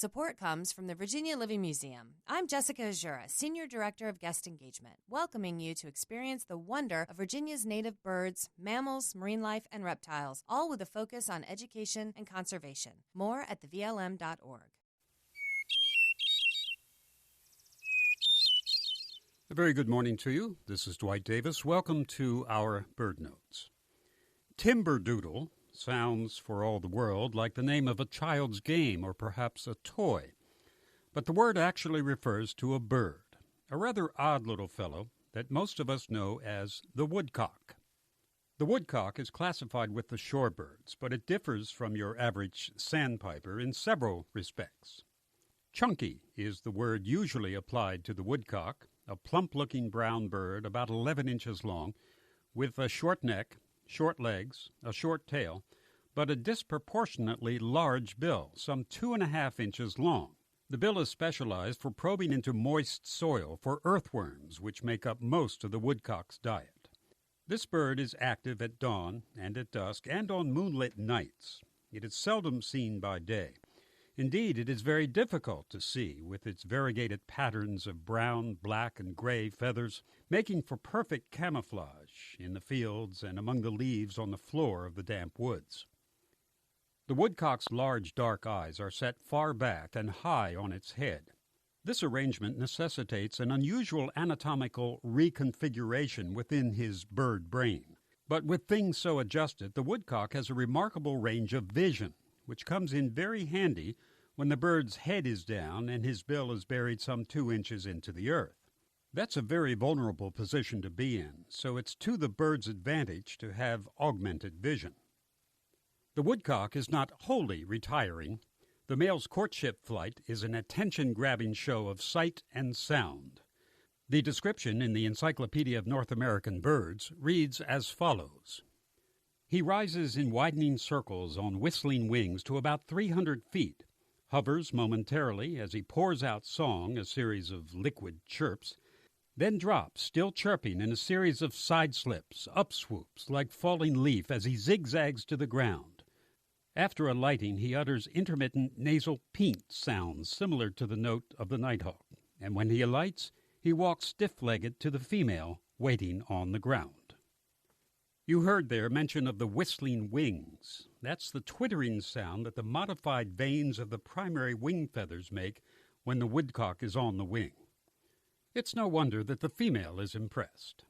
Support comes from the Virginia Living Museum. I'm Jessica Azura, Senior Director of Guest Engagement, welcoming you to experience the wonder of Virginia's native birds, mammals, marine life, and reptiles, all with a focus on education and conservation. More at thevlm.org. A very good morning to you. This is Dwight Davis. Welcome to our Bird Notes. Timberdoodle sounds for all the world like the name of a child's game or perhaps a toy. But the word actually refers to a bird, a rather odd little fellow that most of us know as the woodcock. The woodcock is classified with the shorebirds, but it differs from your average sandpiper in several respects. Chunky is the word usually applied to the woodcock, a plump-looking brown bird about 11 inches long, with a short neck, short legs, a short tail, but a disproportionately large bill, some 2.5 inches long. The bill is specialized for probing into moist soil for earthworms, which make up most of the woodcock's diet. This bird is active at dawn and at dusk and on moonlit nights. It is seldom seen by day. Indeed, it is very difficult to see, with its variegated patterns of brown, black, and gray feathers, making for perfect camouflage in the fields and among the leaves on the floor of the damp woods. The woodcock's large dark eyes are set far back and high on its head. This arrangement necessitates an unusual anatomical reconfiguration within his bird brain. But with things so adjusted, the woodcock has a remarkable range of vision, which comes in very handy when the bird's head is down and his bill is buried some 2 inches into the earth. That's a very vulnerable position to be in, so it's to the bird's advantage to have augmented vision. The woodcock is not wholly retiring. The male's courtship flight is an attention-grabbing show of sight and sound. The description in the Encyclopedia of North American Birds reads as follows. He rises in widening circles on whistling wings to about 300 feet, hovers momentarily as he pours out song, a series of liquid chirps, then drops, still chirping, in a series of side slips, upswoops, like falling leaf as he zigzags to the ground. After alighting, he utters intermittent nasal peent sounds similar to the note of the nighthawk, and when he alights, he walks stiff-legged to the female waiting on the ground. You heard there mention of the whistling wings. That's the twittering sound that the modified veins of the primary wing feathers make when the woodcock is on the wing. It's no wonder that the female is impressed.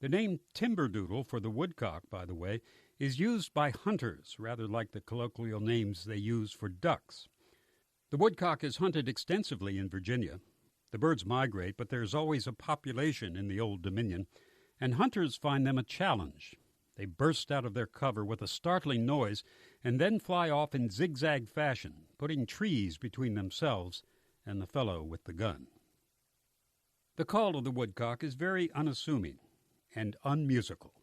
The name Timberdoodle for the woodcock, by the way, is used by hunters, rather like the colloquial names they use for ducks. The woodcock is hunted extensively in Virginia. The birds migrate, but there's always a population in the Old Dominion, and hunters find them a challenge. They burst out of their cover with a startling noise and then fly off in zigzag fashion, putting trees between themselves and the fellow with the gun. The call of the woodcock is very unassuming and unmusical.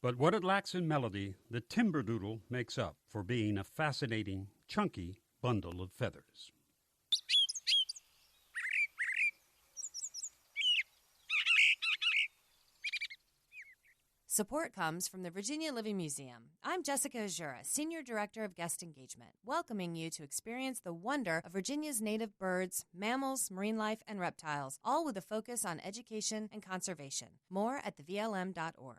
But what it lacks in melody, the Timberdoodle makes up for being a fascinating, chunky bundle of feathers. Support comes from the Virginia Living Museum. I'm Jessica Azura, Senior Director of Guest Engagement, welcoming you to experience the wonder of Virginia's native birds, mammals, marine life, and reptiles, all with a focus on education and conservation. More at thevlm.org.